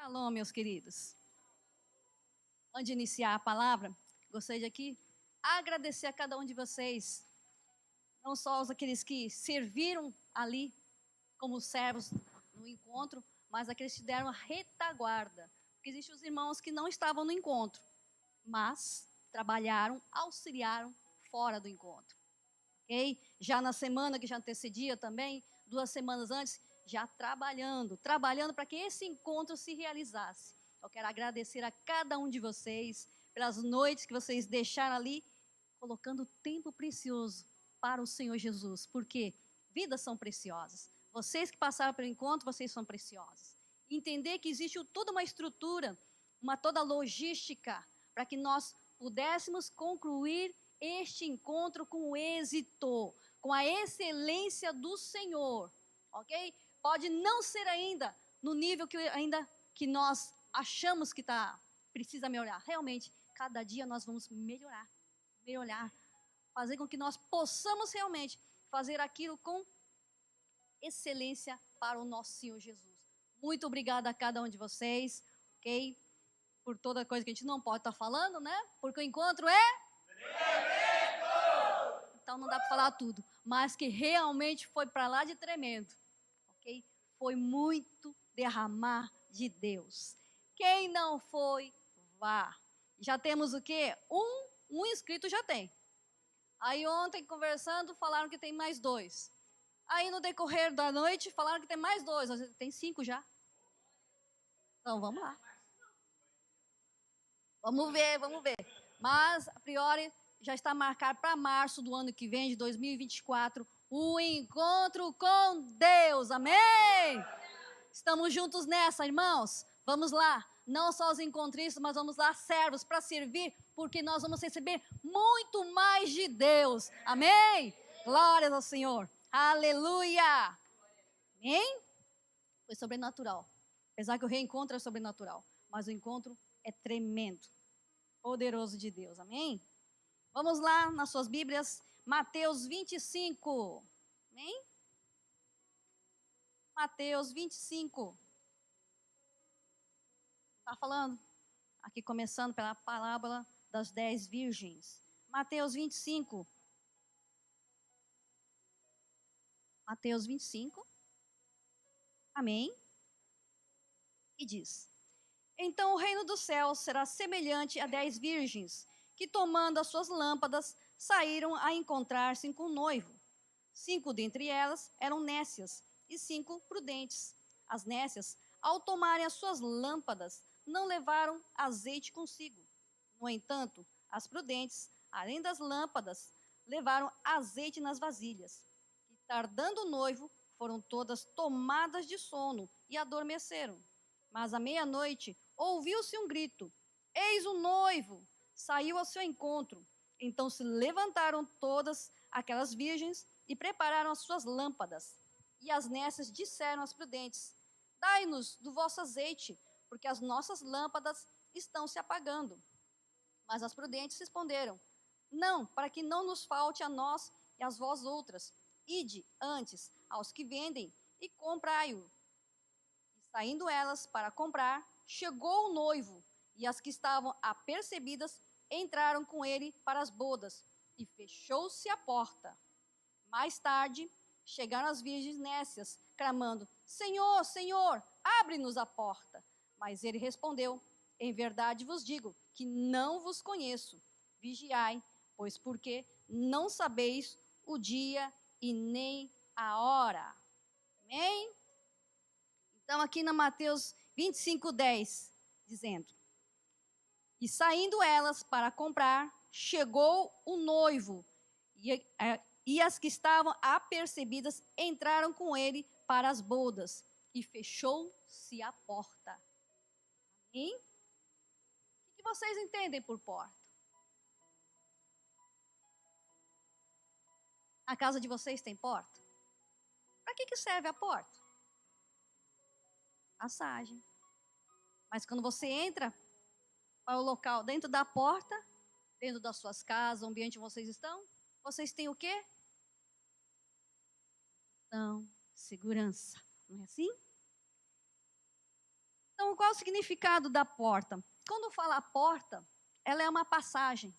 Alô, meus queridos. Antes de iniciar a palavra, gostaria de aqui agradecer a cada um de vocês, não só aqueles que serviram ali como servos no encontro, mas aqueles que deram a retaguarda. Porque existem os irmãos que não estavam no encontro, mas trabalharam, auxiliaram fora do encontro. Ok? Já na semana que já antecedia também, 2 semanas antes, já trabalhando para que esse encontro se realizasse. Eu quero agradecer a cada um de vocês pelas noites que vocês deixaram ali, colocando tempo precioso para o Senhor Jesus, porque vidas são preciosas. Vocês que passaram pelo encontro, vocês são preciosos. Entender que existe toda uma estrutura, toda logística, para que nós pudéssemos concluir este encontro com êxito, com a excelência do Senhor, ok? Pode não ser ainda no nível que nós achamos que precisa melhorar. Realmente, cada dia nós vamos melhorar, fazer com que nós possamos realmente fazer aquilo com excelência para o nosso Senhor Jesus. Muito obrigada a cada um de vocês, ok? Por toda coisa que a gente não pode estar falando, né? Porque o encontro então não dá para falar tudo, mas que realmente foi para lá de tremendo, ok? Foi muito derramar de Deus. Quem não foi, vá. Já temos o quê? Um inscrito já tem. Aí ontem, conversando, falaram que tem mais 2. Aí no decorrer da noite, falaram que tem mais 2. Tem 5 já. Então, vamos lá. Vamos ver. Mas, a priori, já está marcado para março do ano que vem, de 2024, o encontro com Deus. Amém? Estamos juntos nessa, irmãos. Vamos lá. Não só os encontristas, mas vamos lá, servos, para servir, porque nós vamos receber muito mais de Deus. Amém? Glórias ao Senhor. Aleluia. Amém? Foi sobrenatural. Apesar que o reencontro é sobrenatural, mas o encontro é tremendo. Poderoso de Deus. Amém? Vamos lá nas suas Bíblias, Mateus 25. Amém? Mateus 25. Está falando? Aqui começando pela parábola das 10 virgens. Mateus 25. Mateus 25. Amém? E diz: Então o reino dos céus será semelhante a 10 virgens, que tomando as suas lâmpadas, saíram a encontrar-se com o noivo. 5 dentre elas eram nécias, e 5 prudentes. As nécias, ao tomarem as suas lâmpadas, não levaram azeite consigo. No entanto, as prudentes, além das lâmpadas, levaram azeite nas vasilhas. E tardando o noivo, foram todas tomadas de sono e adormeceram. Mas à meia-noite ouviu-se um grito: Eis o noivo! Saiu ao seu encontro. Então se levantaram todas aquelas virgens e prepararam as suas lâmpadas. E as nécias disseram às prudentes: Dai-nos do vosso azeite, porque as nossas lâmpadas estão se apagando. Mas as prudentes responderam: Não, para que não nos falte a nós e às vós outras. Ide antes aos que vendem e comprai-o. E saindo elas para comprar, chegou o noivo, e as que estavam apercebidas entraram com ele para as bodas, e fechou-se a porta. Mais tarde, chegaram as virgens nécias, clamando: Senhor, Senhor, abre-nos a porta. Mas ele respondeu: Em verdade vos digo que não vos conheço. Vigiai, pois porque não sabeis o dia e nem a hora. Amém? Então, aqui na Mateus 25:10, dizendo: E saindo elas para comprar, chegou o noivo, e as que estavam apercebidas entraram com ele para as bodas, e fechou-se a porta. Amém? O que vocês entendem por porta? A casa de vocês tem porta? Para que serve a porta? Passagem. Mas quando você entra para o local dentro da porta, dentro das suas casas, o ambiente onde vocês estão, vocês têm o quê? Então, segurança. Não é assim? Então, qual é o significado da porta? Quando fala a porta, ela é uma passagem.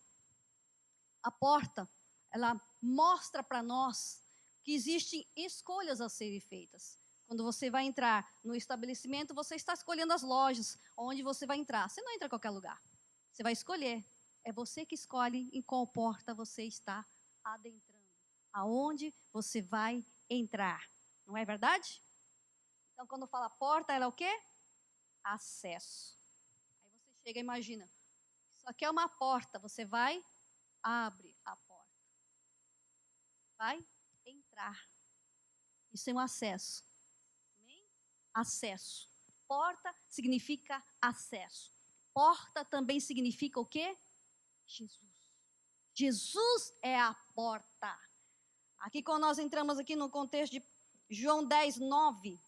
A porta, ela mostra para nós que existem escolhas a serem feitas. Quando você vai entrar no estabelecimento, você está escolhendo as lojas onde você vai entrar. Você não entra em qualquer lugar. Você vai escolher. É você que escolhe em qual porta você está adentrando. Aonde você vai entrar. Não é verdade? Então, quando fala porta, ela é o quê? Acesso. Aí você chega e imagina. Isso aqui é uma porta. Você vai, abre a porta. Vai entrar. Isso é um acesso. Amém? Acesso. Porta significa acesso. Porta também significa o quê? Jesus. Jesus é a porta. Aqui quando nós entramos aqui no contexto de João 10, 9.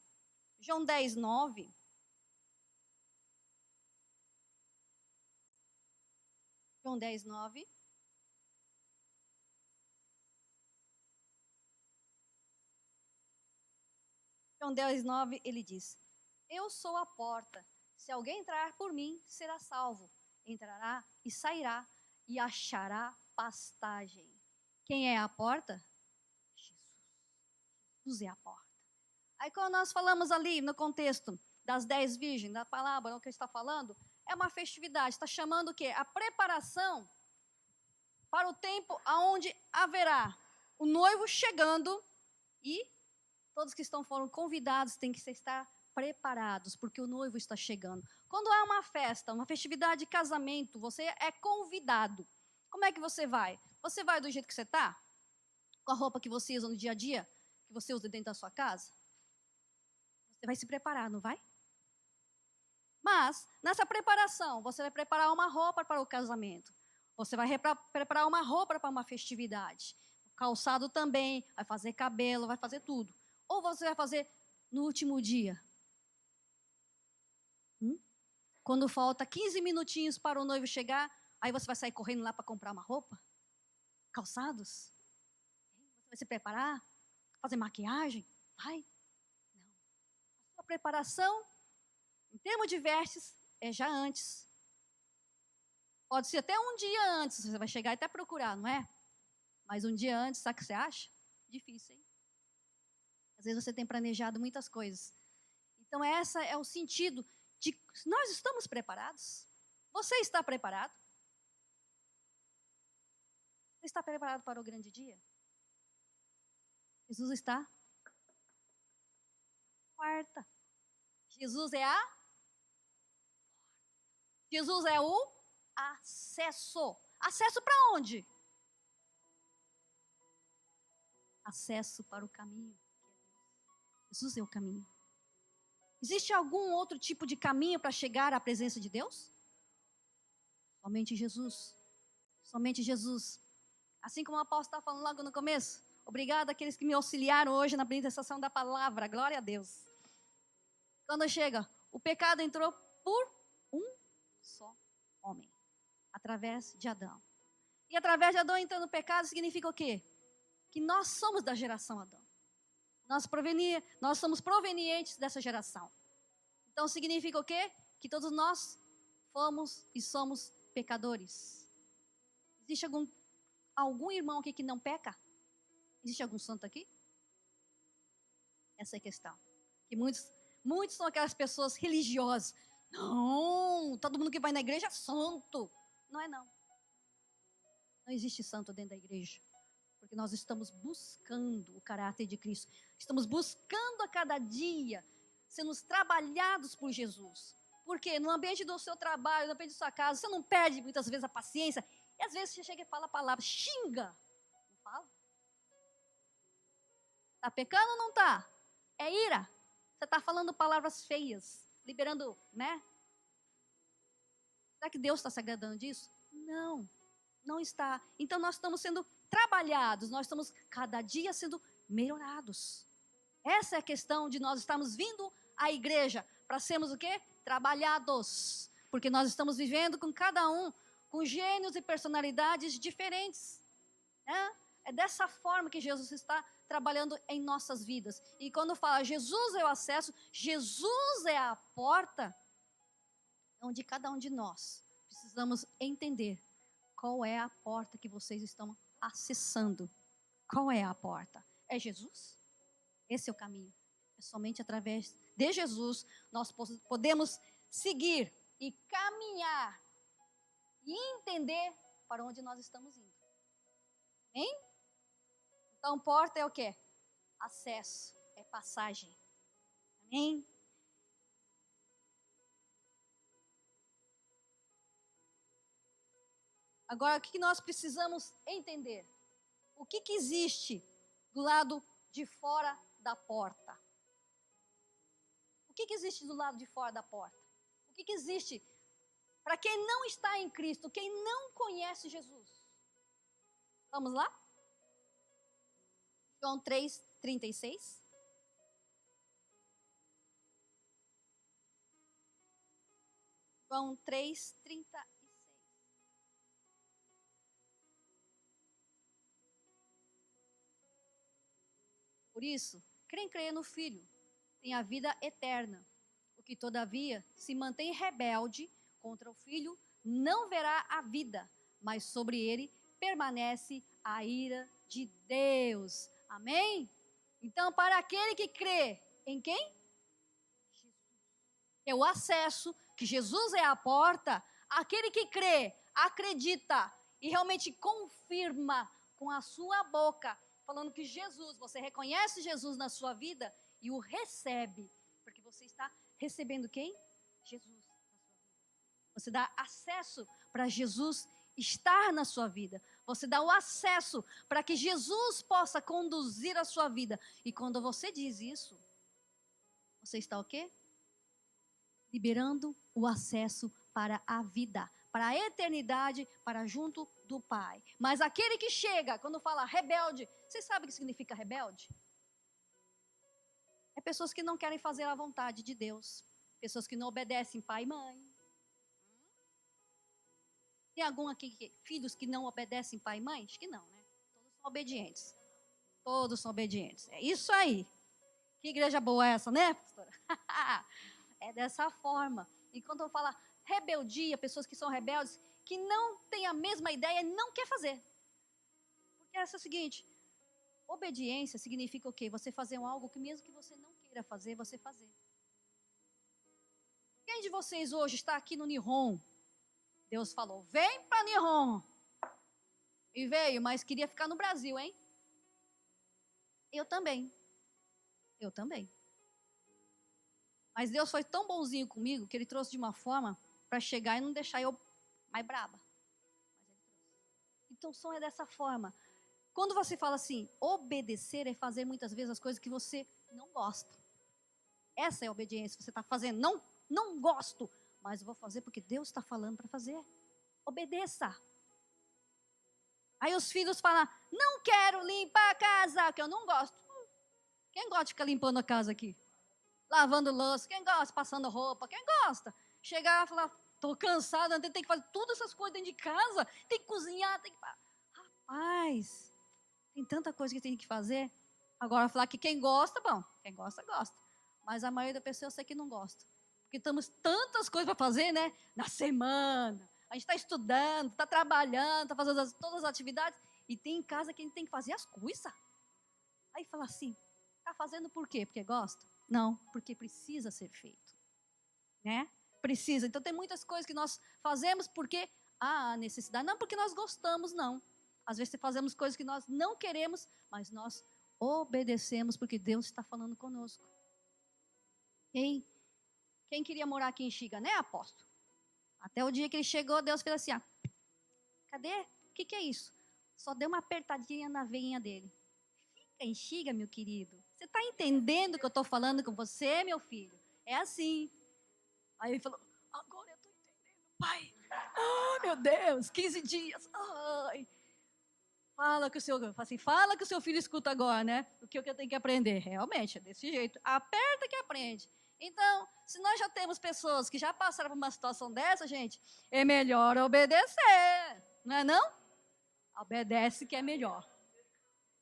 João 10, 9. João 10, 9. João 10, 9, ele diz: Eu sou a porta. Se alguém entrar por mim, será salvo. Entrará e sairá e achará pastagem. Quem é a porta? Jesus. Jesus é a porta. Aí quando nós falamos ali no contexto das 10 virgens, da palavra, o que está falando, é uma festividade. Está chamando o quê? A preparação para o tempo onde haverá o noivo chegando e todos que foram convidados têm que estar preparados, porque o noivo está chegando. Quando há uma festa, uma festividade de casamento, você é convidado. Como é que você vai? Você vai do jeito que você está? Com a roupa que você usa no dia a dia? Que você usa dentro da sua casa? Você vai se preparar, não vai? Mas, nessa preparação, você vai preparar uma roupa para o casamento. Você vai preparar uma roupa para uma festividade. O calçado também, vai fazer cabelo, vai fazer tudo. Ou você vai fazer no último dia? Quando falta 15 minutinhos para o noivo chegar, aí você vai sair correndo lá para comprar uma roupa? Calçados? Você vai se preparar? Fazer maquiagem? Vai? Não. A sua preparação, em termos de vestes, é já antes. Pode ser até um dia antes, você vai chegar e até procurar, não é? Mas um dia antes, sabe o que você acha? Difícil, hein? Às vezes você tem planejado muitas coisas. Então, esse é o sentido de nós estamos preparados. Você está preparado? Você está preparado para o grande dia? Jesus está? Quarta. Jesus é a? Jesus é o acesso. Acesso para onde? Acesso para o caminho. Jesus é o caminho. Existe algum outro tipo de caminho para chegar à presença de Deus? Somente Jesus. Somente Jesus. Assim como o apóstolo está falando logo no começo. Obrigado àqueles que me auxiliaram hoje na apresentação da palavra. Glória a Deus. Quando chega, o pecado entrou por um só homem. Através de Adão. E através de Adão entrando no pecado significa o quê? Que nós somos da geração Adão. Nós somos provenientes dessa geração. Então significa o quê? Que todos nós fomos e somos pecadores. Existe algum irmão aqui que não peca? Existe algum santo aqui? Essa é a questão. Que muitos são aquelas pessoas religiosas. Não, todo mundo que vai na igreja é santo. Não é não. Não existe santo dentro da igreja. Porque nós estamos buscando o caráter de Cristo. Estamos buscando a cada dia sermos trabalhados por Jesus. Porque no ambiente do seu trabalho, no ambiente da sua casa, você não perde muitas vezes a paciência. E às vezes você chega e fala a palavra, xinga. Não fala? Está pecando ou não está? É ira. Você está falando palavras feias, liberando, né? Será que Deus está se agradando disso? Não, não está. Então nós estamos sendo trabalhados, nós estamos cada dia sendo melhorados. Essa é a questão de nós estarmos vindo à igreja para sermos o quê? Trabalhados. Porque nós estamos vivendo com cada um, com gênios e personalidades diferentes. Né? É dessa forma que Jesus está trabalhando em nossas vidas. E quando fala Jesus é o acesso, Jesus é a porta, onde cada um de nós precisamos entender qual é a porta que vocês estão acessando. Qual é a porta? É Jesus? Esse é o caminho. É somente através de Jesus nós podemos seguir e caminhar e entender para onde nós estamos indo. Amém? Então, porta é o quê? Acesso, é passagem. Amém? Agora, o que nós precisamos entender? O que existe do lado de fora da porta? O que existe do lado de fora da porta? O que existe para quem não está em Cristo, quem não conhece Jesus? Vamos lá? João 3:36. João 3:36. Por isso, quem crê no Filho tem a vida eterna. O que, todavia, se mantém rebelde contra o Filho, não verá a vida, mas sobre ele permanece a ira de Deus. Amém? Então, para aquele que crê em quem? Jesus. É o acesso, que Jesus é a porta. Aquele que crê, acredita e realmente confirma com a sua boca, falando que Jesus, você reconhece Jesus na sua vida e o recebe, porque você está recebendo quem? Jesus na sua vida. Você dá acesso para Jesus estar na sua vida. Você dá o acesso para que Jesus possa conduzir a sua vida. E quando você diz isso, você está o quê? Liberando o acesso para a vida, para a eternidade, para junto do Pai. Mas aquele que chega, quando fala rebelde, vocês sabem o que significa rebelde? É pessoas que não querem fazer a vontade de Deus. Pessoas que não obedecem pai e mãe. Tem algum aqui, filhos que não obedecem pai e mãe? Acho que não, né? Todos são obedientes. Todos são obedientes. É isso aí. Que igreja boa é essa, né, pastora? É dessa forma. E quando eu falo rebeldia, pessoas que são rebeldes, que não têm a mesma ideia e não quer fazer. Porque essa é o seguinte, obediência significa o quê? Você fazer algo que mesmo que você não queira fazer, você fazer. Quem de vocês hoje está aqui no Nihon? Deus falou, vem para Nihon. E veio, mas queria ficar no Brasil, hein? Eu também. Eu também. Mas Deus foi tão bonzinho comigo que Ele trouxe de uma forma para chegar e não deixar eu mais braba. Mas Ele trouxe. Então, o som é dessa forma. Quando você fala assim, obedecer é fazer muitas vezes as coisas que você não gosta. Essa é a obediência. Você está fazendo, não gosto, mas eu vou fazer porque Deus está falando para fazer. Obedeça. Aí os filhos falam, não quero limpar a casa, que eu não gosto. Quem gosta de ficar limpando a casa aqui? Lavando louça, quem gosta? Passando roupa, quem gosta? Chegar e falar, estou cansada, tem que fazer todas essas coisas dentro de casa, tem que cozinhar, tem que... Rapaz, tem tanta coisa que tem que fazer. Agora falar que quem gosta, bom, quem gosta, gosta. Mas a maioria da pessoa eu sei que não gosta. Porque temos tantas coisas para fazer, né? Na semana. A gente está estudando, está trabalhando, está fazendo todas as atividades. E tem em casa que a gente tem que fazer as coisas. Aí fala assim, está fazendo por quê? Porque gosta? Não, porque precisa ser feito. Né? Precisa. Então tem muitas coisas que nós fazemos porque há necessidade. Não porque nós gostamos, não. Às vezes fazemos coisas que nós não queremos, mas nós obedecemos porque Deus está falando conosco. Quem queria morar aqui em Xiga, né, apóstolo? Até o dia que ele chegou, Deus fez assim, cadê? O que é isso? Só deu uma apertadinha na veinha dele. Fica em Xiga, meu querido. Você está entendendo o que eu estou falando com você, meu filho? É assim. Aí ele falou, agora eu estou entendendo, pai. Meu Deus, 15 dias. Ai. Fala que o seu filho escuta agora, né? O que eu tenho que aprender? Realmente, é desse jeito. Aperta que aprende. Então, se nós já temos pessoas que já passaram por uma situação dessa, gente, é melhor obedecer, não é não? Obedece que é melhor.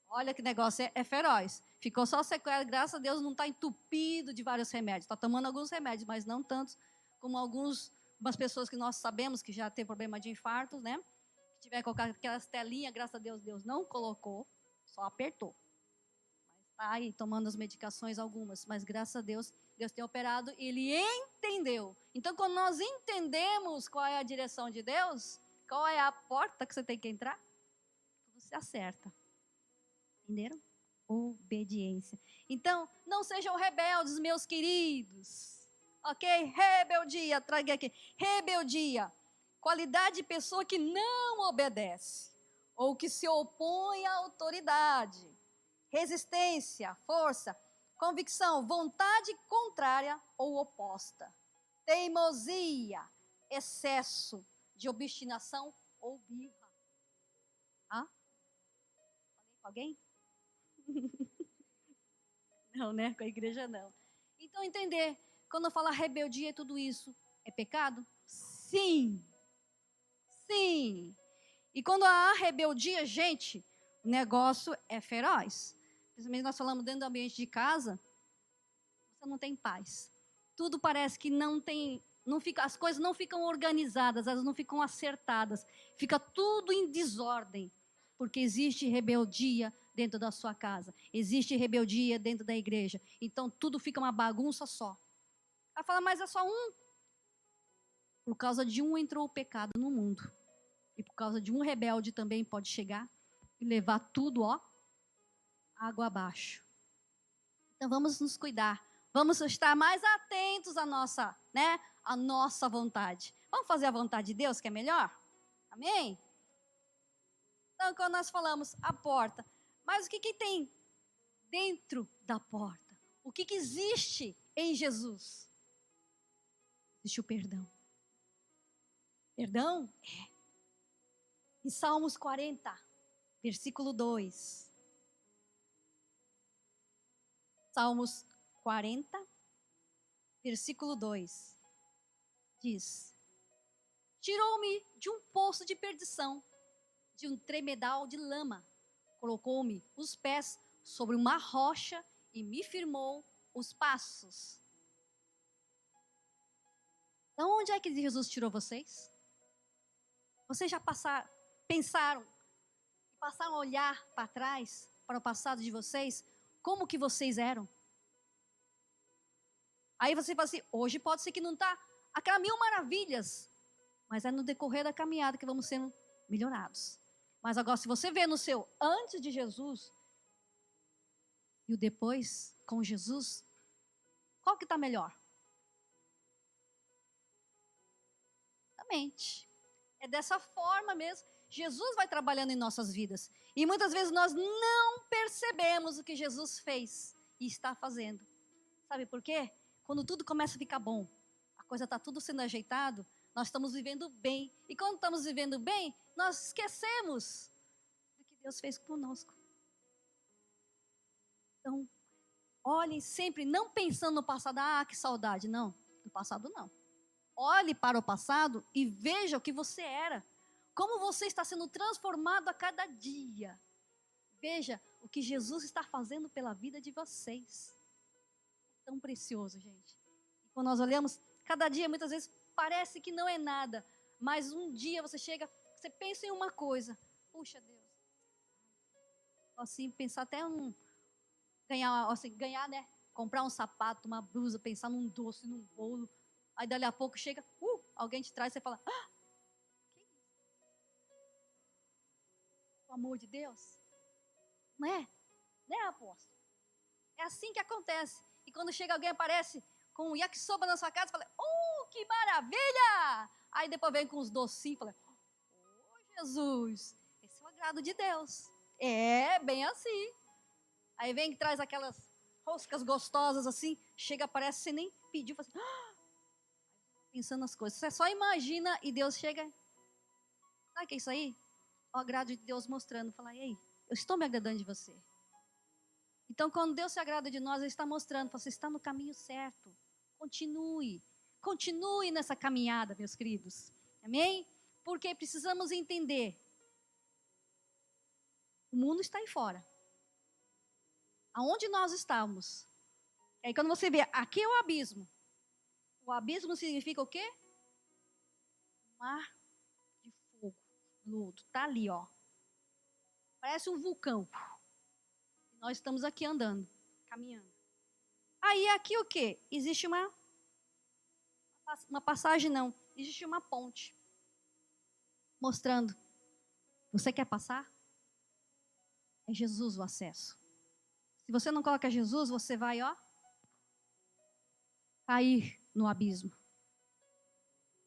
Olha que negócio é feroz. Ficou só sequela, graças a Deus não está entupido de vários remédios. Está tomando alguns remédios, mas não tantos como alguns Umas pessoas que nós sabemos que já tem problema de infarto, né? Que tiver que colocar aquelas telinhas, graças a Deus, Deus não colocou, só apertou. Mas está aí tomando as medicações algumas, mas graças a Deus, Deus tem operado e ele entendeu. Então, quando nós entendemos qual é a direção de Deus, qual é a porta que você tem que entrar, você acerta. Entenderam? Obediência. Então, não sejam rebeldes, meus queridos. Ok? Rebeldia, traga aqui. Rebeldia. Qualidade de pessoa que não obedece. Ou que se opõe à autoridade. Resistência, força, convicção, vontade contrária ou oposta. Teimosia, excesso de obstinação ou birra. Falei com alguém? Não, né? Com a igreja não. Então, entender, quando eu falo rebeldia e tudo isso, é pecado? Sim. Sim. E quando há rebeldia, gente, o negócio é feroz. Principalmente nós falamos dentro do ambiente de casa, você não tem paz. Tudo parece que as coisas não ficam organizadas, elas não ficam acertadas. Fica tudo em desordem, porque existe rebeldia dentro da sua casa. Existe rebeldia dentro da igreja. Então, tudo fica uma bagunça só. Vai falar, mas é só um? Por causa de um entrou o pecado no mundo. E por causa de um rebelde também pode chegar e levar tudo, água abaixo. Então, vamos nos cuidar. Vamos estar mais atentos à nossa vontade. Vamos fazer a vontade de Deus, que é melhor? Amém? Então, quando nós falamos a porta, mas o que tem dentro da porta? O que existe em Jesus? Existe o perdão. Perdão? É. Em Salmos 40, versículo 2. Salmos 40, versículo 2. Diz: tirou-me de um poço de perdição, de um tremedal de lama. Colocou-me os pés sobre uma rocha e me firmou os passos. De onde é que Jesus tirou vocês? Vocês já pensaram a olhar para trás, para o passado de vocês, como que vocês eram? Aí você fala assim, hoje pode ser que não está aquelas 1000 maravilhas, mas é no decorrer da caminhada que vamos sendo melhorados. Mas agora, se você vê no seu antes de Jesus e o depois com Jesus, qual que está melhor? Exatamente. É dessa forma mesmo. Jesus vai trabalhando em nossas vidas. E muitas vezes nós não percebemos o que Jesus fez e está fazendo. Sabe por quê? Quando tudo começa a ficar bom, a coisa está tudo sendo ajeitado, nós estamos vivendo bem. E quando estamos vivendo bem, nós esquecemos do que Deus fez conosco. Então, olhem sempre, não pensando no passado, que saudade. Não, do passado não. Olhe para o passado e veja o que você era. Como você está sendo transformado a cada dia. Veja o que Jesus está fazendo pela vida de vocês. É tão precioso, gente. E quando nós olhamos, cada dia, muitas vezes, parece que não é nada. Mas um dia você chega, você pensa em uma coisa. Puxa, Deus. Assim, pensar até ganhar, né? Comprar um sapato, uma blusa, pensar num doce, num bolo. Aí, dali a pouco, chega, alguém te traz e você fala, que isso? O amor de Deus? Não é? Não é, apóstolo? É assim que acontece. E quando chega alguém, aparece com um yakisoba na sua casa, fala, que maravilha! Aí depois vem com os docinhos, fala, Jesus, esse é o agrado de Deus. É, bem assim. Aí vem e traz aquelas roscas gostosas assim, chega, aparece, você nem pediu, fala assim, pensando nas coisas. Você só imagina e Deus chega. Sabe o que é isso aí? O agrado de Deus mostrando. Fala, ei, eu estou me agradando de você. Então, quando Deus se agrada de nós, Ele está mostrando. Você está no caminho certo. Continue. Continue nessa caminhada, meus queridos. Amém? Porque precisamos entender. O mundo está aí fora. Aonde nós estamos? Aí quando você vê, aqui é o abismo. O abismo significa o quê? mar de fogo, lodo. Tá ali, ó. Parece um vulcão. Nós estamos aqui andando, caminhando. Aí aqui o quê? Existe uma passagem, não. Existe uma ponte. Mostrando. Você quer passar? É Jesus o acesso. Se você não coloca Jesus, você vai, ó, cair no abismo.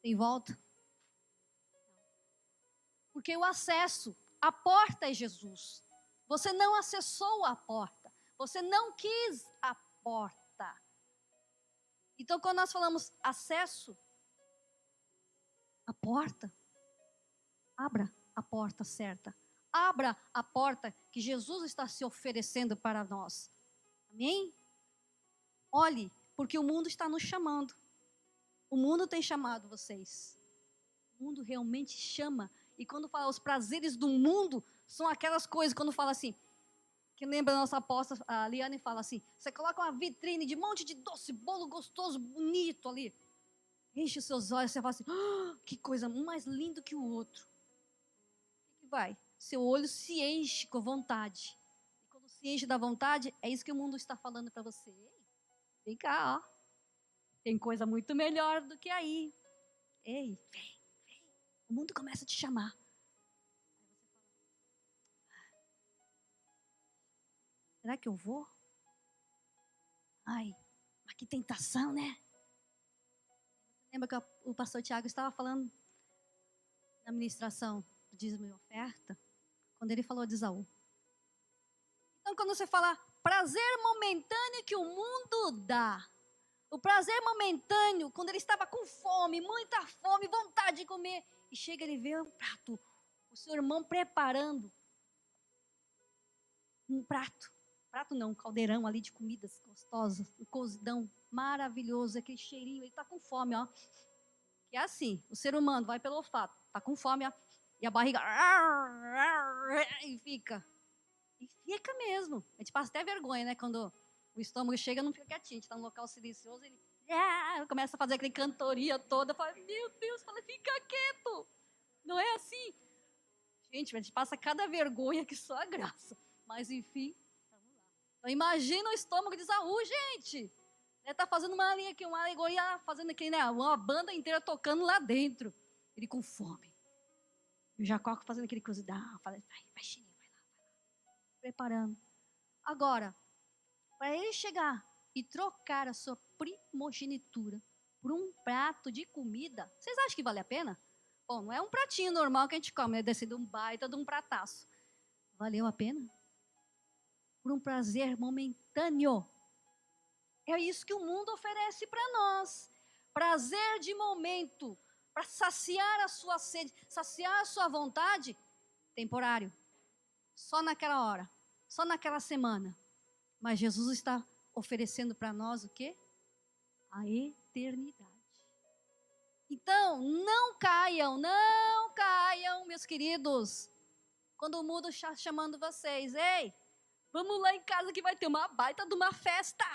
Tem volta? Porque o acesso, a porta é Jesus. Você não acessou a porta. Você não quis a porta. Então, quando nós falamos acesso, a porta, abra a porta certa. Abra a porta que Jesus está se oferecendo para nós. Amém? Olhe, porque o mundo está nos chamando. O mundo tem chamado vocês. O mundo realmente chama. E quando fala os prazeres do mundo, são aquelas coisas, quando fala assim, que lembra a nossa apóstola, a Liane fala assim, você coloca uma vitrine de um monte de doce, bolo gostoso, bonito ali. Enche os seus olhos, você fala assim, que coisa, um mais lindo que o outro. O que vai? Seu olho se enche com vontade. E quando se enche da vontade, é isso que o mundo está falando para você. Ei, vem cá, ó. Tem coisa muito melhor do que aí. Ei, vem. O mundo começa a te chamar. Será que eu vou? Ai, mas que tentação, né? Lembra que o pastor Tiago estava falando na ministração do dízimo e oferta? Quando ele falou de Esaú. Então, quando você fala prazer momentâneo que o mundo dá. O prazer momentâneo, quando ele estava com fome, muita fome, vontade de comer. E chega ele vê um prato. O seu irmão preparando um prato. Prato não, um caldeirão ali de comidas gostosas. Um cozidão maravilhoso, aquele cheirinho. Ele está com fome, ó. Que é assim, o ser humano vai pelo olfato. Está com fome, ó. E a barriga... E fica. E fica mesmo. A gente passa até vergonha, né? Quando o estômago chega, não fica quietinho. A gente está num local silencioso, ele começa a fazer aquela cantoria toda. Fala, meu Deus, fala, fica quieto. Não é assim. Gente, a gente passa cada vergonha que só a graça. Mas, enfim, vamos lá. Então, imagina o estômago de Esaú, gente. Ele está fazendo uma linha aqui, uma alegoria, fazendo aqui, né? Uma banda inteira tocando lá dentro. Ele com fome. E o Jacó fazendo aquele cruzidão. Vai, Chininho, vai lá. Preparando. Agora, para ele chegar e trocar a sua primogenitura por um prato de comida, vocês acham que vale a pena? Bom, não é um pratinho normal que a gente come, é descido um baita de um prataço. Valeu a pena? Por um prazer momentâneo. É isso que o mundo oferece para nós. Prazer de momento, para saciar a sua sede, saciar a sua vontade, temporário. Só naquela hora, só naquela semana. Mas Jesus está oferecendo para nós o quê? A eternidade. Então, não caiam, meus queridos. Quando o mundo está chamando vocês, ei, vamos lá em casa que vai ter uma baita de uma festa.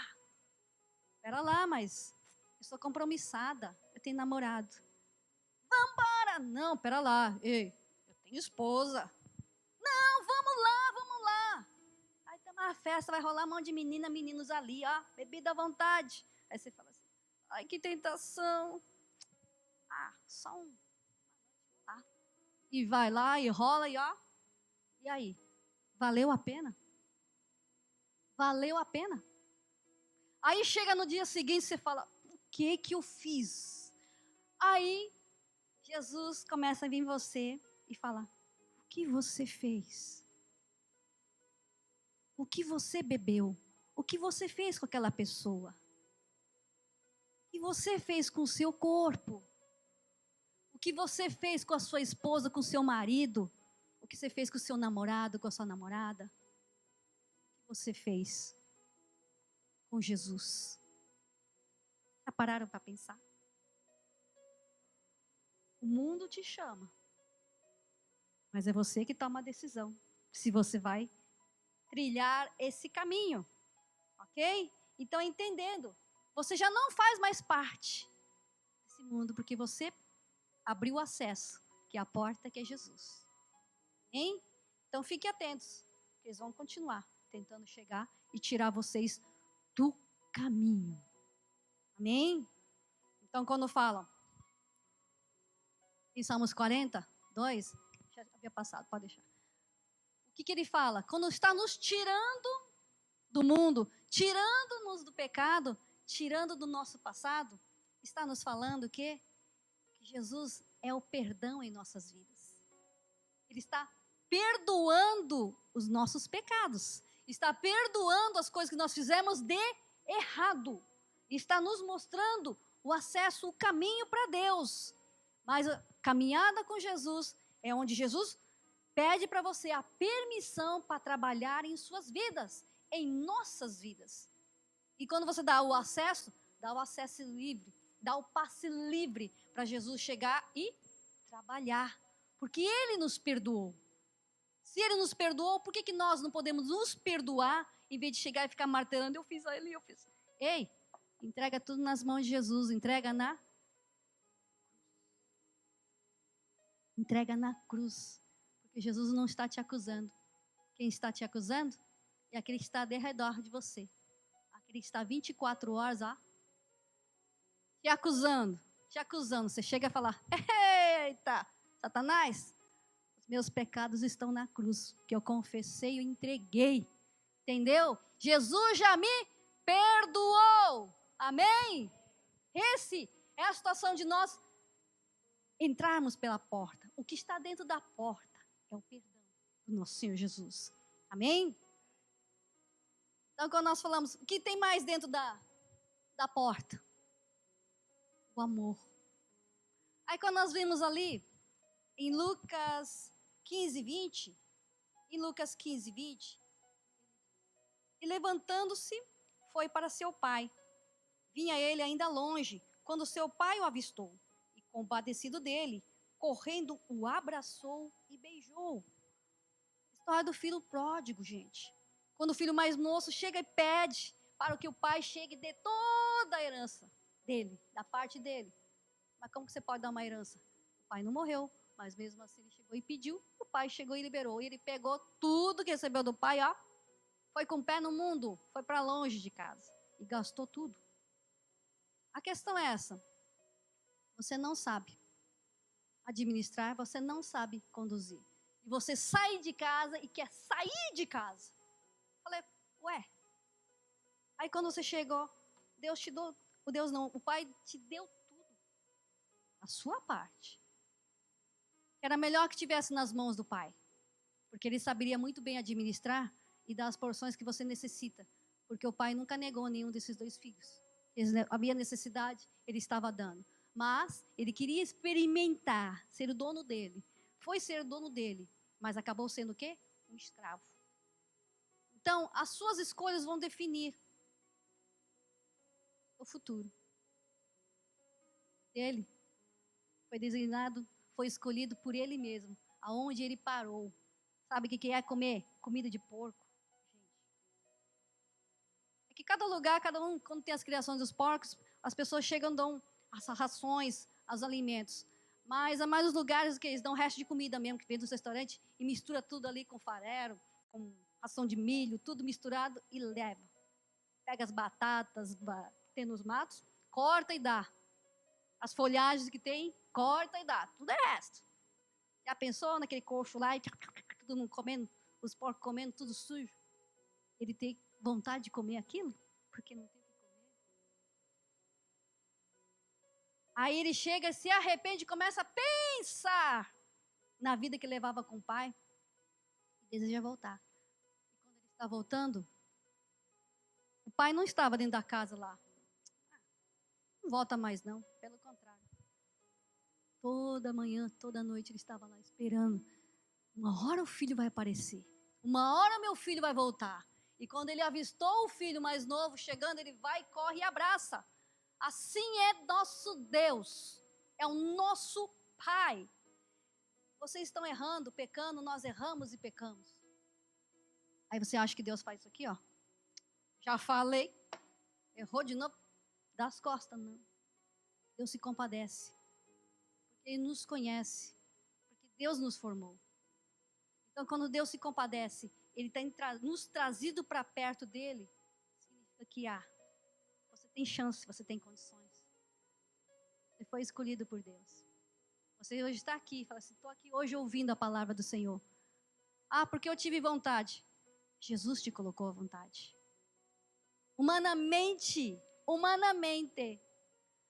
Espera lá, mas eu sou compromissada, eu tenho namorado. Vambora! Não, espera lá, ei, eu tenho esposa. Não, vamos lá. Aí tem uma festa, vai rolar um monte de meninos ali, ó, bebida à vontade. Aí você fala assim, ai que tentação. Só um. E vai lá e rola e ó. E aí? Valeu a pena? Valeu a pena? Aí chega no dia seguinte, você fala, o que eu fiz? Aí, Jesus começa a vir em você e fala, o que você fez? O que você bebeu? O que você fez com aquela pessoa? O que você fez com o seu corpo? O que você fez com a sua esposa, com o seu marido? O que você fez com o seu namorado, com a sua namorada? O que você fez com Jesus? Já pararam para pensar? O mundo te chama, mas é você que toma a decisão se você vai trilhar esse caminho, ok? Então, entendendo, você já não faz mais parte desse mundo, porque você abrir o acesso, que é a porta que é Jesus. Hein? Então fiquem atentos, que eles vão continuar tentando chegar e tirar vocês do caminho. Amém? Então quando falam em Salmos 42, já havia passado, pode deixar. O que ele fala? Quando está nos tirando do mundo, tirando-nos do pecado, tirando do nosso passado, está nos falando que Jesus é o perdão em nossas vidas. Ele está perdoando os nossos pecados, está perdoando as coisas que nós fizemos de errado, está nos mostrando o acesso, o caminho para Deus. Mas a caminhada com Jesus é onde Jesus pede para você a permissão para trabalhar em suas vidas, em nossas vidas. E quando você dá o acesso livre, dá o passe livre para Jesus chegar e trabalhar, porque Ele nos perdoou. Se Ele nos perdoou, por que nós não podemos nos perdoar, em vez de chegar e ficar martelando, eu fiz ali, eu fiz. Ei, entrega tudo nas mãos de Jesus, entrega na cruz, porque Jesus não está te acusando. Quem está te acusando é aquele que está ao redor de você, aquele que está 24 horas, te acusando. Você chega a falar, eita, Satanás, os meus pecados estão na cruz, que eu confessei e entreguei, entendeu? Jesus já me perdoou, amém? Esse é a situação de nós entrarmos pela porta. O que está dentro da porta é o perdão do nosso Senhor Jesus, amém? Então quando nós falamos, o que tem mais dentro da porta? O amor. Aí quando nós vimos ali, em Lucas 15, 20, e levantando-se, foi para seu pai. Vinha ele ainda longe, quando seu pai o avistou, e compadecido dele, correndo, o abraçou e beijou. História do filho pródigo, gente. Quando o filho mais moço chega e pede para que o pai chegue e dê toda a herança dele, da parte dele. Mas como que você pode dar uma herança? O pai não morreu, mas mesmo assim ele chegou e pediu, o pai chegou e liberou. E ele pegou tudo que recebeu do pai, foi com o pé no mundo, foi para longe de casa e gastou tudo. A questão é essa: você não sabe administrar, você não sabe conduzir. E você sai de casa e quer sair de casa. Falei, ué. Aí quando você chegou, Deus te deu, o pai te deu tudo, a sua parte. Era melhor que tivesse nas mãos do pai, porque ele saberia muito bem administrar e dar as porções que você necessita, porque o pai nunca negou nenhum desses dois filhos. Havia necessidade, ele estava dando. Mas ele queria experimentar, ser o dono dele. Foi ser o dono dele, mas acabou sendo o quê? Um escravo. Então, as suas escolhas vão definir o futuro dele. Foi designado, foi escolhido por ele mesmo, aonde ele parou. Sabe o que é comer? Comida de porco. É que cada lugar, cada um, quando tem as criações dos porcos, as pessoas chegam e dão as rações, os alimentos. Mas há mais os lugares que eles dão resto de comida mesmo, que vem dos restaurantes, e mistura tudo ali com farelo, com ração de milho, tudo misturado e leva. Pega as batatas que tem nos matos, corta e dá. As folhagens que tem, corta e dá. Tudo é resto. Já pensou naquele coxo lá e todo mundo comendo, os porcos comendo tudo sujo? Ele tem vontade de comer aquilo? Porque não tem o que comer. Aí ele chega, se arrepende e começa a pensar na vida que levava com o pai e deseja voltar. E quando ele está voltando, o pai não estava dentro da casa lá. Não volta mais não, pelo contrário. Toda manhã, toda noite ele estava lá esperando. Uma hora o filho vai aparecer. Uma hora meu filho vai voltar. E quando ele avistou o filho mais novo chegando, ele vai, corre e abraça. Assim é nosso Deus. É o nosso Pai. Vocês estão errando, pecando, nós erramos e pecamos. Aí você acha que Deus faz isso aqui, ó. Já falei. Errou de novo. Dá as costas, não. Deus se compadece. Porque Ele nos conhece, porque Deus nos formou. Então, quando Deus se compadece, Ele tem nos trazido para perto dEle, significa que você tem chance, você tem condições. Você foi escolhido por Deus. Você hoje está aqui, fala assim, estou aqui hoje ouvindo a palavra do Senhor. Porque eu tive vontade. Jesus te colocou à vontade. Humanamente,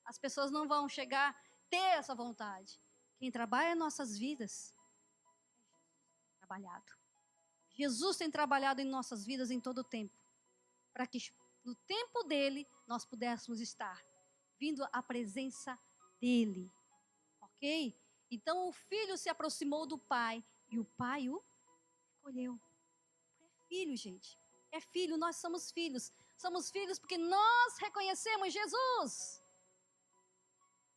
as pessoas não vão chegar a ter essa vontade. Quem trabalha em nossas vidas, trabalhado. Jesus tem trabalhado em nossas vidas em todo o tempo, para que no tempo dele nós pudéssemos estar vindo à presença dele, ok? Então o filho se aproximou do pai e o pai o escolheu. É filho, gente, é filho, nós somos filhos porque nós reconhecemos Jesus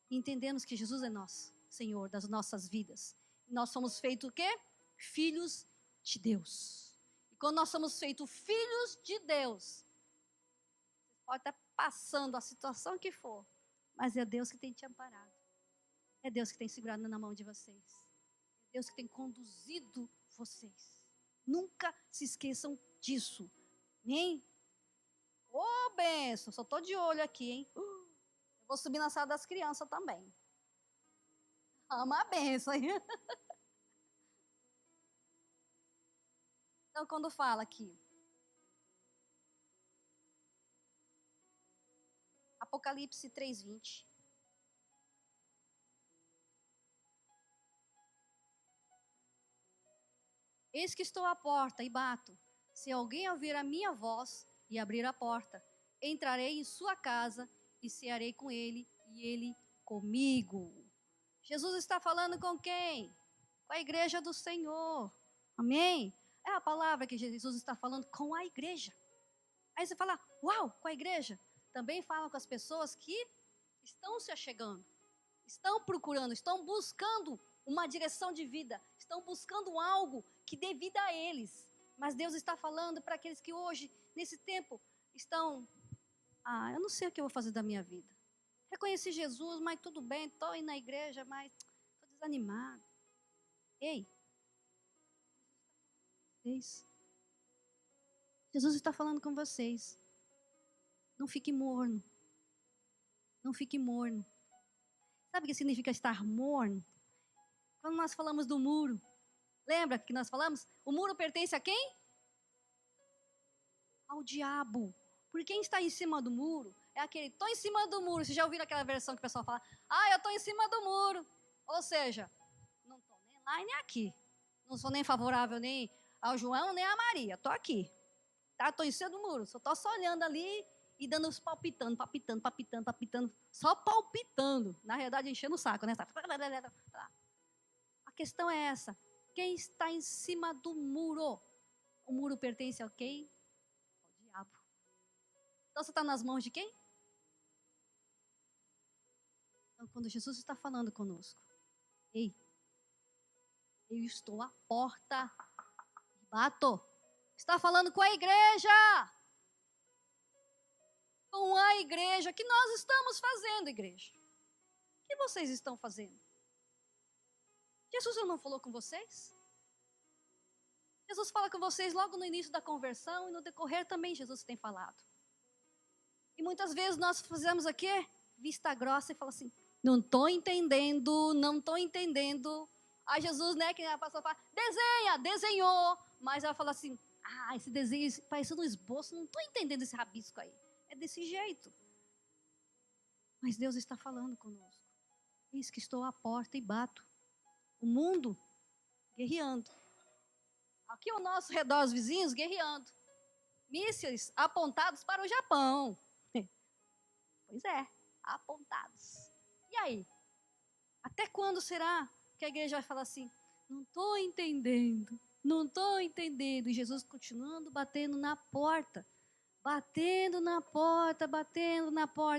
e entendemos que Jesus é nosso Senhor das nossas vidas. Nós somos feitos o quê? Filhos de Deus. E quando nós somos feitos filhos de Deus, você pode estar passando a situação que for, mas é Deus que tem te amparado. É Deus que tem segurado na mão de vocês. É Deus que tem conduzido vocês. Nunca se esqueçam disso. Amém? Benção, só estou de olho aqui, hein? Eu vou subir na sala das crianças também. Uma benção, hein? Então, quando fala aqui, Apocalipse 3:20. Eis que estou à porta e bato. Se alguém ouvir a minha voz e abrir a porta, entrarei em sua casa e cearei com ele e ele comigo. Jesus está falando com quem? Com a igreja do Senhor. Amém? É a palavra que Jesus está falando com a igreja. Aí você fala, uau, com a igreja. Também fala com as pessoas que estão se achegando, estão procurando, estão buscando uma direção de vida, estão buscando algo que dê vida a eles. Mas Deus está falando para aqueles que hoje, nesse tempo, estão, eu não sei o que eu vou fazer da minha vida. Reconheci Jesus, mas tudo bem, estou indo na igreja, mas estou desanimado. Ei, Jesus está falando com vocês. Não fique morno. Não fique morno. Sabe o que significa estar morno? Quando nós falamos do muro, lembra que nós falamos? O muro pertence a quem? Ao diabo. Porque quem está em cima do muro é aquele, estou em cima do muro. Vocês já ouviram aquela versão que o pessoal fala, eu estou em cima do muro. Ou seja, não estou nem lá e nem aqui. Não sou nem favorável nem ao João, nem a Maria. Estou aqui. Estou em cima do muro. Estou só olhando ali e dando os palpitando. Só palpitando. Na realidade, enchendo o saco, né? A questão é essa. Quem está em cima do muro? O muro pertence a quem? Ao diabo. Então você está nas mãos de quem? Então, quando Jesus está falando conosco, ei, eu estou à porta e bato. Está falando com a igreja. Com a igreja. O que nós estamos fazendo, igreja? O que vocês estão fazendo? Jesus não falou com vocês? Jesus fala com vocês logo no início da conversão e no decorrer também Jesus tem falado. E muitas vezes nós fazemos aqui vista grossa e fala assim, não estou entendendo. Aí Jesus, né, que a pastora fala, desenhou. Mas ela fala assim, esse desenho parecendo um esboço, não estou entendendo esse rabisco aí. É desse jeito. Mas Deus está falando conosco. Eis que estou à porta e bato. O mundo guerreando. Aqui ao nosso redor, os vizinhos guerreando. Mísseis apontados para o Japão. Pois é, apontados. E aí? Até quando será que a igreja vai falar assim, não estou entendendo. E Jesus continuando batendo na porta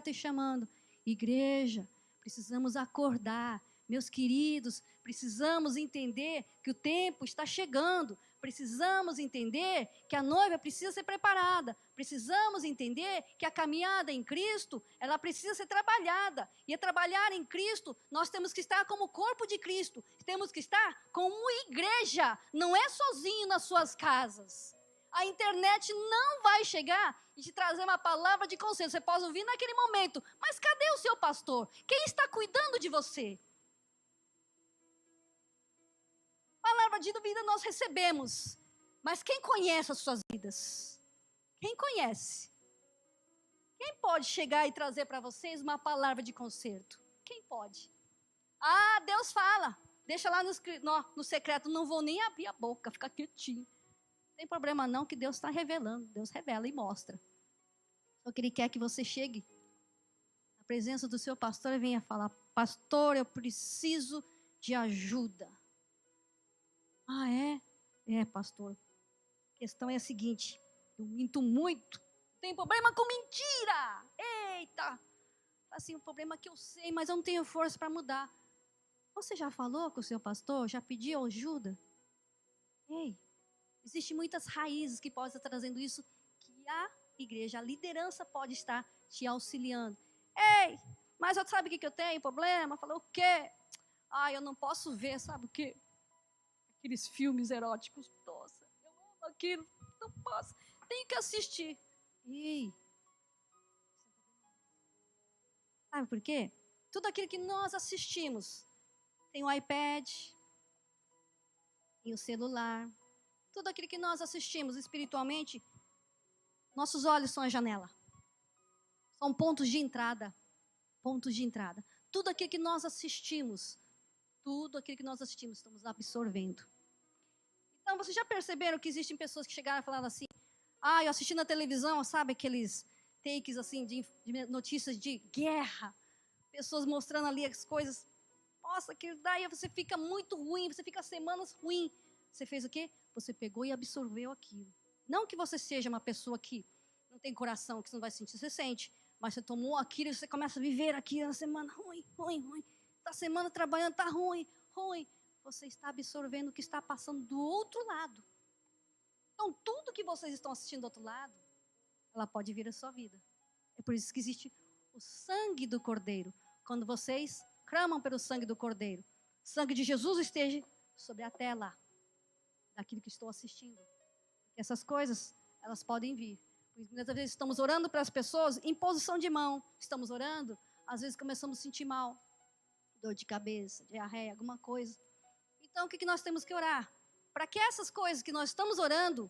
e chamando. Igreja, precisamos acordar. Meus queridos, precisamos entender que o tempo está chegando Precisamos entender que a noiva precisa ser preparada. Precisamos entender que a caminhada em Cristo, ela precisa ser trabalhada. E a trabalhar em Cristo, nós temos que estar como corpo de Cristo. Temos que estar como igreja. Não é sozinho nas suas casas. A internet não vai chegar e te trazer uma palavra de conselho. Você pode ouvir naquele momento. Mas cadê o seu pastor? Quem está cuidando de você? Palavra de vida nós recebemos, mas quem conhece as suas vidas? Quem conhece? Quem pode chegar e trazer para vocês uma palavra de conserto? Quem pode? Ah, Deus fala, deixa lá no secreto, não vou nem abrir a boca, fica quietinho. Não tem problema não, que Deus está revelando, Deus revela e mostra. Só que Ele quer que você chegue na presença do seu pastor e venha falar, pastor, eu preciso de ajuda. Ah, é? É, pastor. A questão é a seguinte, eu minto muito. Tem problema com mentira. Eita. Assim, o problema é que eu sei, mas eu não tenho força para mudar. Você já falou com o seu pastor? Já pediu ajuda? Ei, existem muitas raízes que podem estar trazendo isso, que a igreja, a liderança pode estar te auxiliando. Ei, mas sabe o que eu tenho problema? Falou o quê? Ah, eu não posso ver, sabe o quê? Aqueles filmes eróticos, nossa, eu amo aquilo, não posso, tenho que assistir. Ei, sabe por quê? Tudo aquilo que nós assistimos, tem o iPad, tem o celular, tudo aquilo que nós assistimos espiritualmente, nossos olhos são a janela, são pontos de entrada, tudo aquilo que nós assistimos, estamos absorvendo. Então, vocês já perceberam que existem pessoas que chegaram e falaram assim, eu assisti na televisão, sabe, aqueles takes assim de notícias de guerra, pessoas mostrando ali as coisas, nossa, que daí você fica muito ruim, você fica semanas ruim. Você fez o quê? Você pegou e absorveu aquilo. Não que você seja uma pessoa que não tem coração, que você não vai sentir, você sente, mas você tomou aquilo e você começa a viver aquilo na semana, ruim. Tá semana trabalhando, tá ruim. Você está absorvendo o que está passando do outro lado. Então, tudo que vocês estão assistindo do outro lado, ela pode vir à sua vida. É por isso que existe o sangue do Cordeiro. Quando vocês clamam pelo sangue do Cordeiro, o sangue de Jesus esteja sobre a tela daquilo que estou assistindo. Porque essas coisas, elas podem vir. Muitas vezes estamos orando para as pessoas em posição de mão. Estamos orando, às vezes começamos a sentir mal. Dor de cabeça, diarreia, alguma coisa. Então, o que nós temos que orar? Para que essas coisas que nós estamos orando,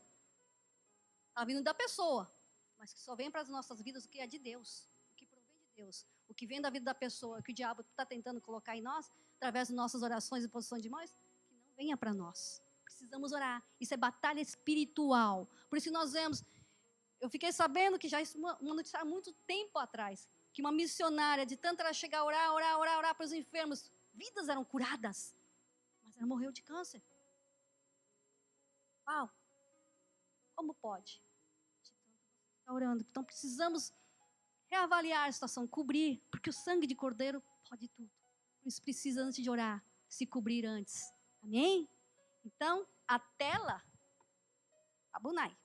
está vindo da pessoa, mas que só vem para as nossas vidas o que é de Deus, o que provém de Deus, o que vem da vida da pessoa, o que o diabo está tentando colocar em nós, através de nossas orações e posições de mãos, que não venha para nós. Precisamos orar. Isso é batalha espiritual. Por isso nós vemos, eu fiquei sabendo que já isso uma notícia há muito tempo atrás, que uma missionária, de tanto ela chegar a orar para os enfermos, vidas eram curadas, mas ela morreu de câncer. Uau! Como pode? Está orando. Então precisamos reavaliar a situação, cobrir, porque o sangue de Cordeiro pode tudo. Por isso precisa, antes de orar, se cobrir antes. Amém? Então, a tela, abunai,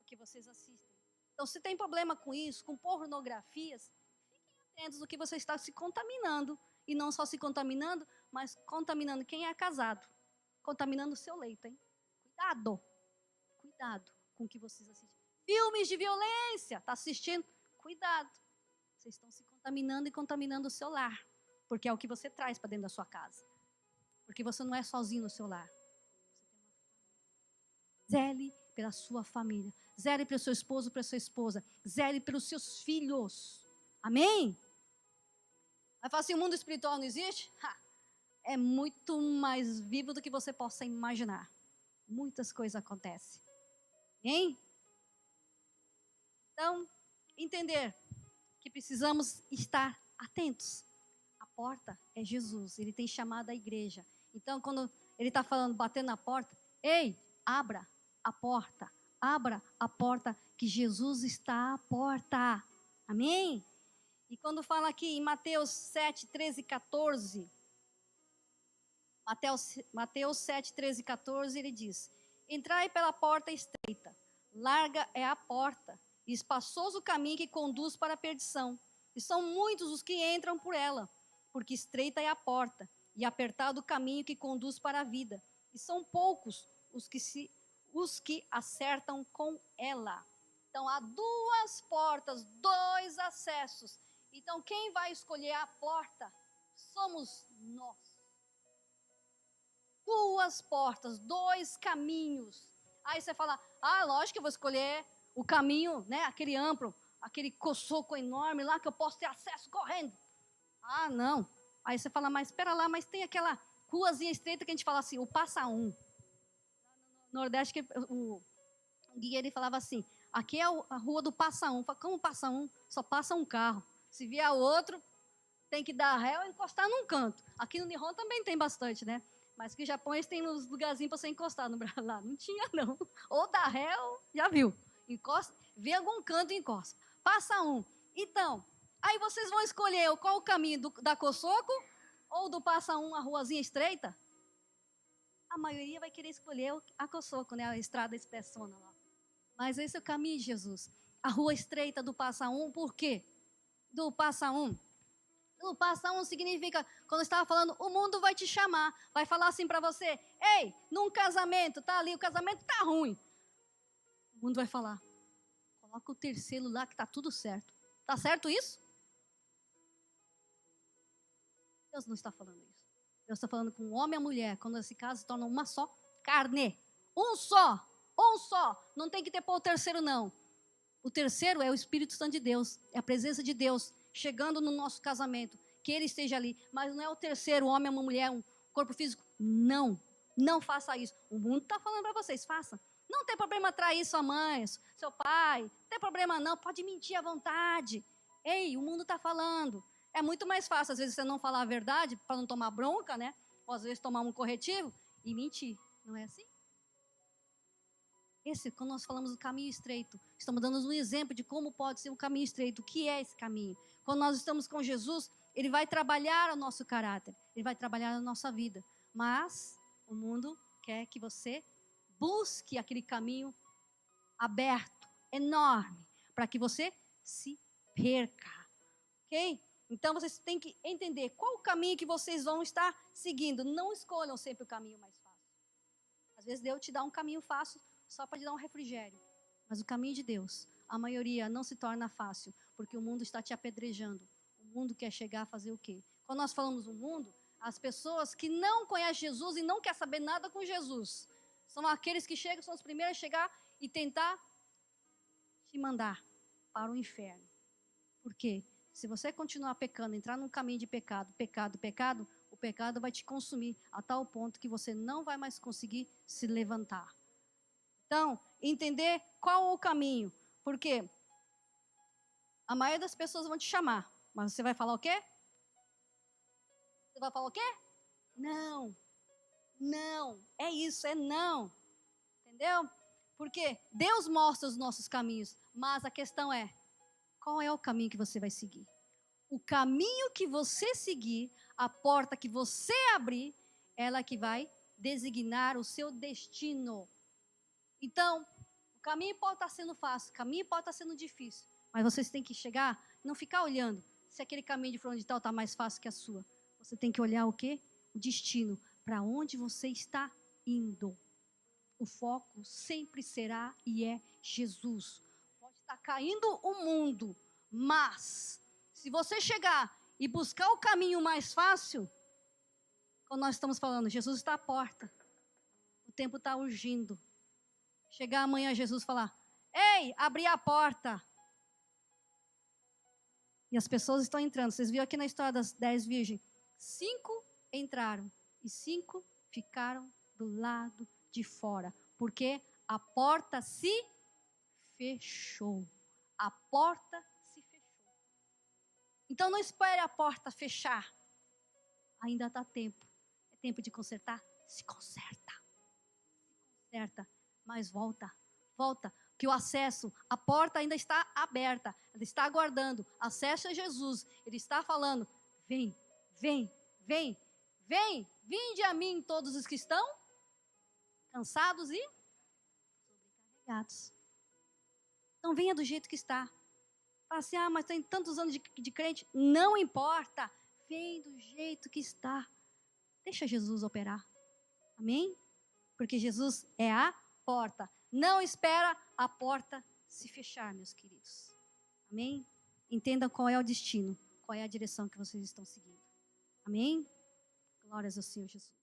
o que vocês assistem. Então, se tem problema com isso, com pornografias, fiquem atentos do que você está se contaminando. E não só se contaminando, mas contaminando quem é casado. Contaminando o seu leito, hein? Cuidado com o que vocês assistem. Filmes de violência, está assistindo? Cuidado. Vocês estão se contaminando e contaminando o seu lar. Porque é o que você traz para dentro da sua casa. Porque você não é sozinho no seu lar. Zele pela sua família. Zele pelo seu esposo, pela sua esposa. Zele pelos seus filhos. Amém? Vai falar assim, o mundo espiritual não existe? É muito mais vivo do que você possa imaginar. Muitas coisas acontecem. Hein? Então, entender que precisamos estar atentos. A porta é Jesus, Ele tem chamado a igreja. Então, quando Ele está falando, batendo na porta, ei, abra a porta, que Jesus está à porta. Amém? E quando fala aqui em Mateus 7, 13 e 14, Mateus 7, 13 e 14, ele diz, Entrai pela porta estreita, larga é a porta, e espaçoso o caminho que conduz para a perdição. E são muitos os que entram por ela, porque estreita é a porta, e apertado o caminho que conduz para a vida. E são poucos os que acertam com ela. Então há duas portas, dois acessos. Então quem vai escolher a porta somos nós. Duas portas, dois caminhos. Aí você fala, lógico que eu vou escolher o caminho, né, aquele amplo, aquele coçoco enorme lá que eu posso ter acesso correndo. Não. Aí você fala, mas espera lá, mas tem aquela ruazinha estreita que a gente fala assim, o passa um. No Nordeste, o guia ele falava assim, aqui é a rua do passa um. Como passa um? Só passa um carro. Se vier outro, tem que dar ré ou encostar num canto. Aqui no Nihon também tem bastante, né? Mas que o Japão eles têm uns lugarzinhos para você encostar no braço lá. Não tinha, não. Ou dá ré, ou já viu. Encosta, vê algum canto e encosta. Passa um. Então, aí vocês vão escolher qual o caminho da Coçoco ou do passa um, a ruazinha estreita? A maioria vai querer escolher a Coçoco, né? A estrada expressona lá. Mas esse é o caminho de Jesus. A rua estreita do passa um, por quê? Do passa um. O passa um significa, quando eu estava falando, o mundo vai te chamar, vai falar assim para você, ei, num casamento, tá ali, o casamento tá ruim. O mundo vai falar, coloca o terceiro lá que tá tudo certo. Tá certo isso? Deus não está falando isso. Deus está falando com o homem e a mulher, quando esse caso se torna uma só carne. Um só. Não tem que ter o terceiro não. O terceiro é o Espírito Santo de Deus, é a presença de Deus chegando no nosso casamento, que ele esteja ali, mas não é o terceiro, um homem, uma mulher, um corpo físico. Não faça isso. O mundo está falando para vocês, faça. Não tem problema trair sua mãe, seu pai, não tem problema não, pode mentir à vontade. Ei, o mundo está falando. É muito mais fácil, às vezes, você não falar a verdade, para não tomar bronca, né? Ou às vezes tomar um corretivo e mentir. Não é assim? Quando nós falamos do caminho estreito, estamos dando um exemplo de como pode ser um caminho estreito. O que é esse caminho? Quando nós estamos com Jesus, ele vai trabalhar o nosso caráter, ele vai trabalhar a nossa vida. Mas o mundo quer que você busque aquele caminho aberto, enorme, para que você se perca. Ok? Então vocês têm que entender qual o caminho que vocês vão estar seguindo. Não escolham sempre o caminho mais fácil. Às vezes Deus te dá um caminho fácil, só para te dar um refrigério. Mas o caminho de Deus, a maioria não se torna fácil, porque o mundo está te apedrejando. O mundo quer chegar a fazer o quê? Quando nós falamos do mundo, as pessoas que não conhecem Jesus e não querem saber nada com Jesus, são aqueles que chegam, são os primeiros a chegar e tentar te mandar para o inferno. Por quê? Se você continuar pecando, entrar num caminho de pecado, o pecado vai te consumir a tal ponto que você não vai mais conseguir se levantar. Então, entender qual é o caminho. Porque a maioria das pessoas vão te chamar. Mas você vai falar o quê? Você vai falar o quê? Não. É isso, é não. Entendeu? Porque Deus mostra os nossos caminhos. Mas a questão é, qual é o caminho que você vai seguir? O caminho que você seguir, a porta que você abrir, ela que vai designar o seu destino. Então, o caminho pode estar sendo fácil, o caminho pode estar sendo difícil, mas vocês têm que chegar, não ficar olhando se aquele caminho de fulano de tal está mais fácil que a sua. Você tem que olhar o quê? O destino, para onde você está indo. O foco sempre será e é Jesus. Pode estar caindo o mundo, mas se você chegar e buscar o caminho mais fácil, quando nós estamos falando, Jesus está à porta, o tempo está urgindo. Chegar amanhã Jesus falar, ei, abri a porta. E as pessoas estão entrando. Vocês viram aqui na história das 10 virgens? 5 entraram e 5 ficaram do lado de fora. Porque a porta se fechou. A porta se fechou. Então não espere a porta fechar. Ainda está tempo. É tempo de consertar? Se conserta. Mas volta, que o acesso, a porta ainda está aberta, ela está aguardando, acesso a Jesus, ele está falando, vem, vinde a mim todos os que estão cansados e criados. Então venha do jeito que está. Fala assim, mas tem tantos anos de crente. Não importa. Vem do jeito que está. Deixa Jesus operar. Amém? Porque Jesus é a porta. Não espera a porta se fechar, meus queridos. Amém? Entendam qual é o destino. Qual é a direção que vocês estão seguindo. Amém? Glórias ao Senhor Jesus.